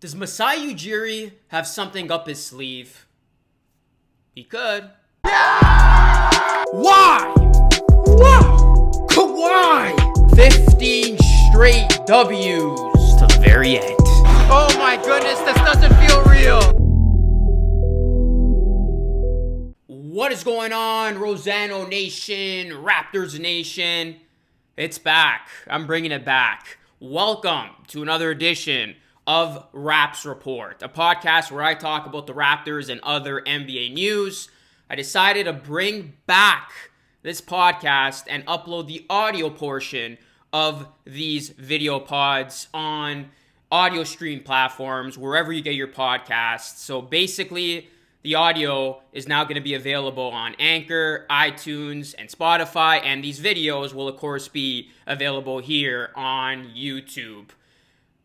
Does Masai Ujiri have something up his sleeve? He could. Why? Why? 15 straight W's to the very end. Oh my goodness, this doesn't feel real. What is going on, Rosano Nation, Raptors Nation? It's back. I'm bringing it back. Welcome to another edition of Raps Report, a podcast where I talk about the Raptors and other NBA news. I decided to bring back this podcast and upload the audio portion of these video pods on audio stream platforms, wherever you get your podcasts. So basically, the audio is now going to be available on Anchor, iTunes, and Spotify, and these videos will, of course, be available here on YouTube.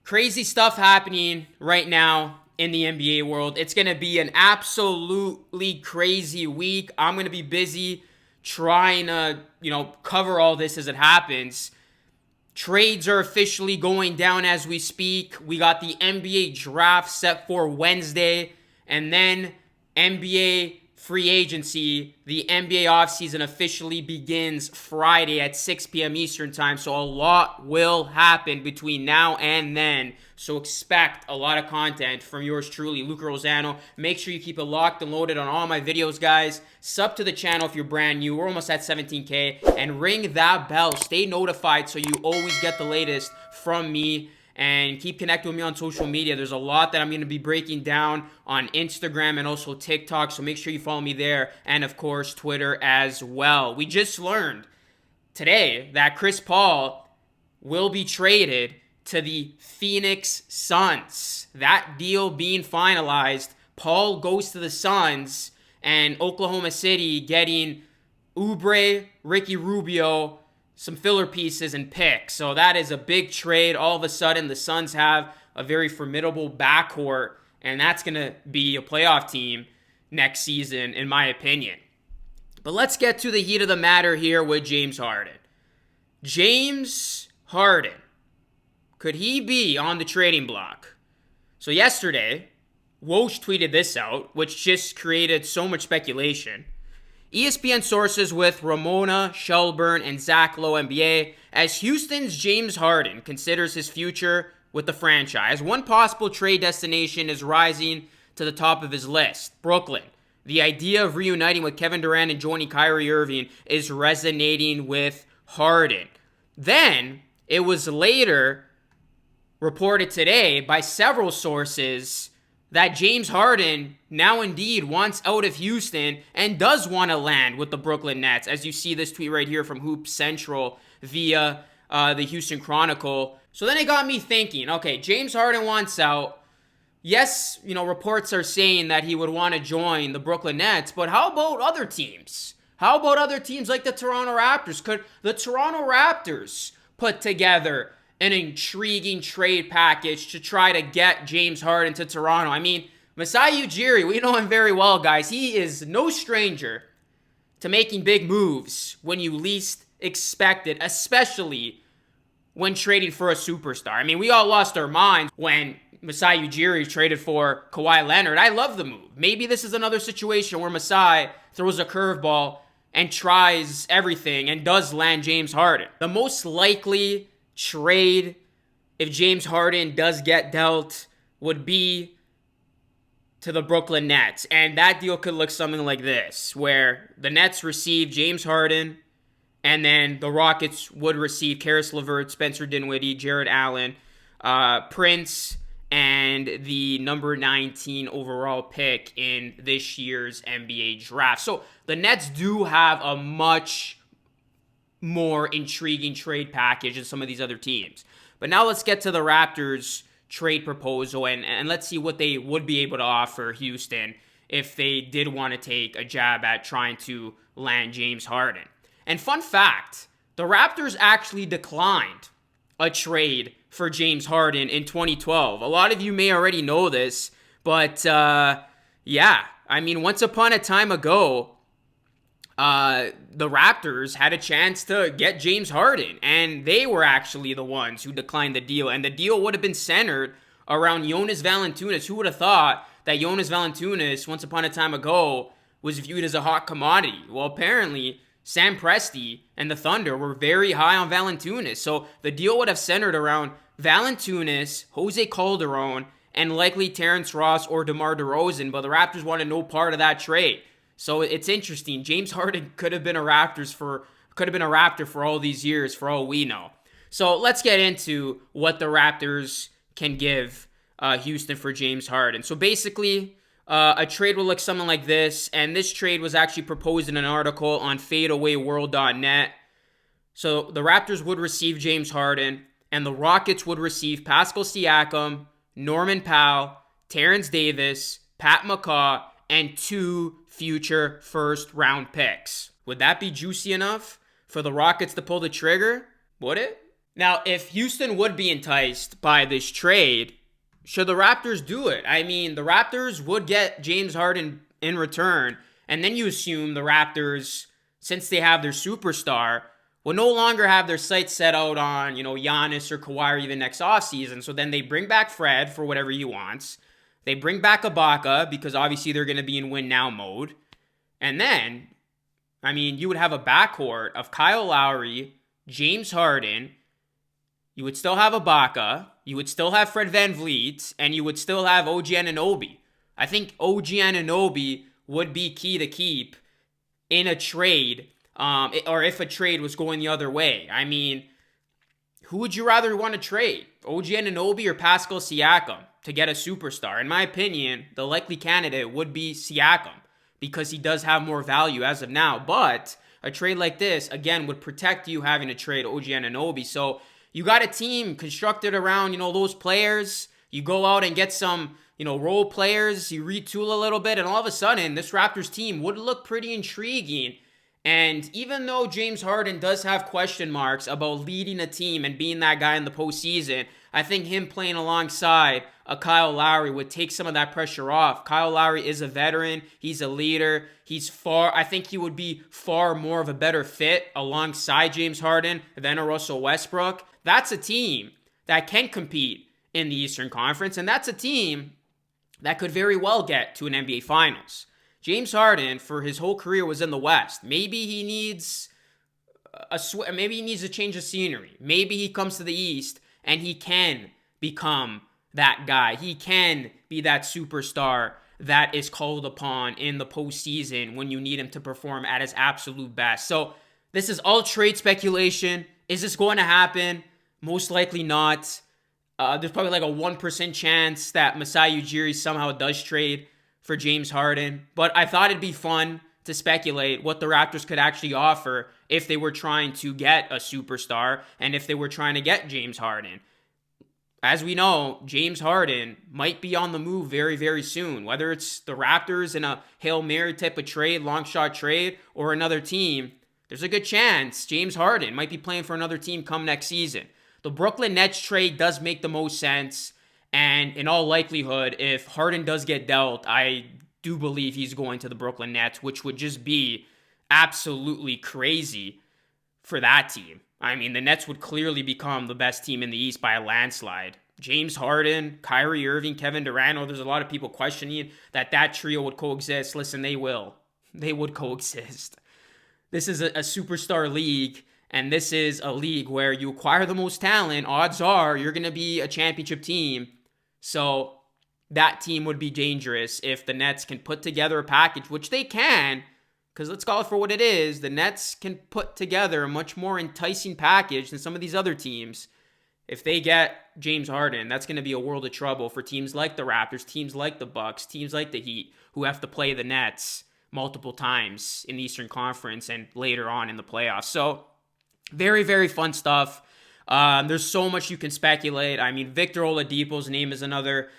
Crazy stuff happening right now in the NBA world. It's going to be an absolutely crazy week. I'm going to be busy trying to, cover all this as it happens. Trades are officially going down as we speak. We got the NBA draft set for Wednesday, and then NBA free agency. The NBA offseason officially begins Friday at 6 p.m. Eastern time, so a lot will happen between now and then. So expect a lot of content from yours truly, Luca Rosano. Make sure you keep it locked and loaded on all my videos, guys. Sub to the channel if you're brand new. We're almost at 17K. And ring that bell. Stay notified so you always get the latest from me. And keep connecting with me on social media. There's a lot that I'm going to be breaking down on Instagram and also TikTok. So make sure you follow me there. And, of course, Twitter as well. We just learned today that Chris Paul will be traded to the Phoenix Suns. That deal being finalized. Paul goes to the Suns. And Oklahoma City getting Oubre, Ricky Rubio, some filler pieces and picks. So that is a big trade. All of a sudden, the Suns have a very formidable backcourt, and that's going to be a playoff team next season, in my opinion. But let's get to the heat of the matter here with James Harden. James Harden, could he be on the trading block? So yesterday, Woj tweeted this out, which just created so much speculation. ESPN sources with Ramona Shelburne and Zach Lowe NBA as Houston's James Harden considers his future with the franchise. One possible trade destination is rising to the top of his list, Brooklyn. The idea of reuniting with Kevin Durant and joining Kyrie Irving is resonating with Harden. Then, it was later reported today by several sources that James Harden now indeed wants out of Houston and does want to land with the Brooklyn Nets, as you see this tweet right here from Hoop Central via the Houston Chronicle. So then it got me thinking, okay, James Harden wants out. Yes, reports are saying that he would want to join the Brooklyn Nets, but how about other teams? How about other teams like the Toronto Raptors? Could the Toronto Raptors put together an intriguing trade package to try to get James Harden to Toronto? I mean, Masai Ujiri, we know him very well, guys. He is no stranger to making big moves when you least expect it, especially when trading for a superstar. I mean, we all lost our minds when Masai Ujiri traded for Kawhi Leonard. I love the move. Maybe this is another situation where Masai throws a curveball and tries everything and does land James Harden. The most likely trade, if James Harden does get dealt, would be to the Brooklyn Nets. And that deal could look something like this, where the Nets receive James Harden, and then the Rockets would receive Karis LeVert, Spencer Dinwiddie, Jared Allen, Prince, and the number 19 overall pick in this year's NBA draft. So the Nets do have a much more intriguing trade package than some of these other teams. But now let's get to the Raptors trade proposal and let's see what they would be able to offer Houston if they did want to take a jab at trying to land James Harden. And fun fact, the Raptors actually declined a trade for James Harden in 2012. A lot of you may already know this, but once upon a time ago, the Raptors had a chance to get James Harden, and they were actually the ones who declined the deal, and the deal would have been centered around Jonas Valanciunas. Who would have thought that Jonas Valanciunas, once upon a time ago, was viewed as a hot commodity? Well, apparently, Sam Presti and the Thunder were very high on Valanciunas. So the deal would have centered around Valanciunas, Jose Calderon, and likely Terrence Ross or DeMar DeRozan, but the Raptors wanted no part of that trade. So it's interesting. James Harden could have been a Raptor for all these years, for all we know. So let's get into what the Raptors can give Houston for James Harden. So basically, a trade will look something like this, and this trade was actually proposed in an article on fadeawayworld.net. So the Raptors would receive James Harden, and the Rockets would receive Pascal Siakam, Norman Powell, Terrence Davis, Pat McCaw, and 2 future first-round picks. Would that be juicy enough for the Rockets to pull the trigger? Would it? Now, if Houston would be enticed by this trade, should the Raptors do it? I mean, the Raptors would get James Harden in return, and then you assume the Raptors, since they have their superstar, will no longer have their sights set out on, Giannis or Kawhi or even next offseason. So then they bring back Fred for whatever he wants. They bring back Ibaka because obviously they're going to be in win now mode. And then, you would have a backcourt of Kyle Lowry, James Harden. You would still have Ibaka. You would still have Fred VanVleet. And you would still have OG Anunoby. I think OG Anunoby would be key to keep in a trade. Or if a trade was going the other way. Who would you rather want to trade? OG Anunoby or Pascal Siakam to get a superstar? In my opinion, the likely candidate would be Siakam because he does have more value as of now. But a trade like this, again, would protect you having to trade OG Anunoby. So you got a team constructed around, those players. You go out and get some, role players. You retool a little bit. And all of a sudden, this Raptors team would look pretty intriguing. And even though James Harden does have question marks about leading a team and being that guy in the postseason, I think him playing alongside a Kyle Lowry would take some of that pressure off. Kyle Lowry is a veteran. He's a leader. I think he would be far more of a better fit alongside James Harden than a Russell Westbrook. That's a team that can compete in the Eastern Conference, and that's a team that could very well get to an NBA Finals. James Harden, for his whole career, was in the West. Maybe he needs a change of scenery. Maybe he comes to the East and he can become that guy. He can be that superstar that is called upon in the postseason when you need him to perform at his absolute best. So this is all trade speculation. Is this going to happen? Most likely not. There's probably like a 1% chance that Masai Ujiri somehow does trade for James Harden, but I thought it'd be fun to speculate what the Raptors could actually offer if they were trying to get a superstar and if they were trying to get James Harden. As we know, James Harden might be on the move very, very soon. Whether it's the Raptors in a Hail Mary type of trade, long shot trade, or another team, there's a good chance James Harden might be playing for another team come next season. The Brooklyn Nets trade does make the most sense. And in all likelihood, if Harden does get dealt, I do believe he's going to the Brooklyn Nets, which would just be absolutely crazy for that team. The Nets would clearly become the best team in the East by a landslide. James Harden, Kyrie Irving, Kevin Durant. There's a lot of people questioning that trio would coexist. Listen, they will. They would coexist. This is a superstar league, and this is a league where you acquire the most talent. Odds are you're going to be a championship team. So that team would be dangerous if the Nets can put together a package, which they can, because let's call it for what it is. The Nets can put together a much more enticing package than some of these other teams. If they get James Harden, that's going to be a world of trouble for teams like the Raptors, teams like the Bucks, teams like the Heat, who have to play the Nets multiple times in the Eastern Conference and later on in the playoffs. So very, very fun stuff. There's so much you can speculate. Victor Oladipo's name is another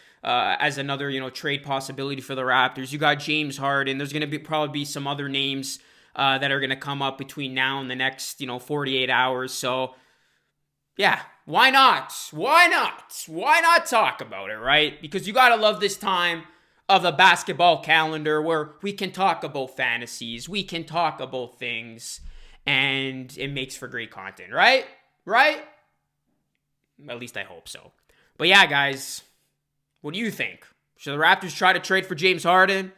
trade possibility for the Raptors. You got James Harden. There's going to probably be some other names that are going to come up between now and the next 48 hours. So yeah, why not? Why not? Why not talk about it, right? Because you got to love this time of the basketball calendar where we can talk about fantasies, we can talk about things, and it makes for great content, right? Right? At least I hope so. But yeah, guys, What do you think? Should the Raptors try to trade for James Harden?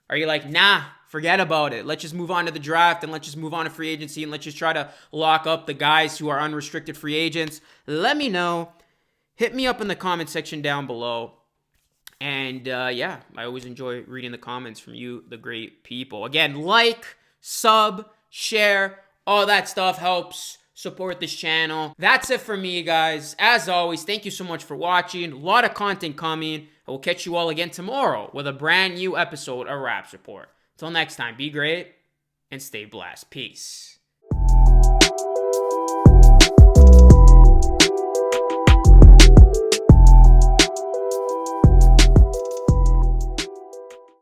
Are you like, nah, forget about it. Let's just move on to the draft and let's just move on to free agency and let's just try to lock up the guys who are unrestricted free agents? Let me know. Hit me up in the comment section down below. And yeah, I always enjoy reading the comments from you, the great people. Again, like, sub, share, all that stuff helps support this channel. That's it for me, guys. As always, thank you so much for watching. A lot of content coming. I will catch you all again tomorrow with a brand new episode of Raps Report. Till next time, be great and stay blessed. Peace.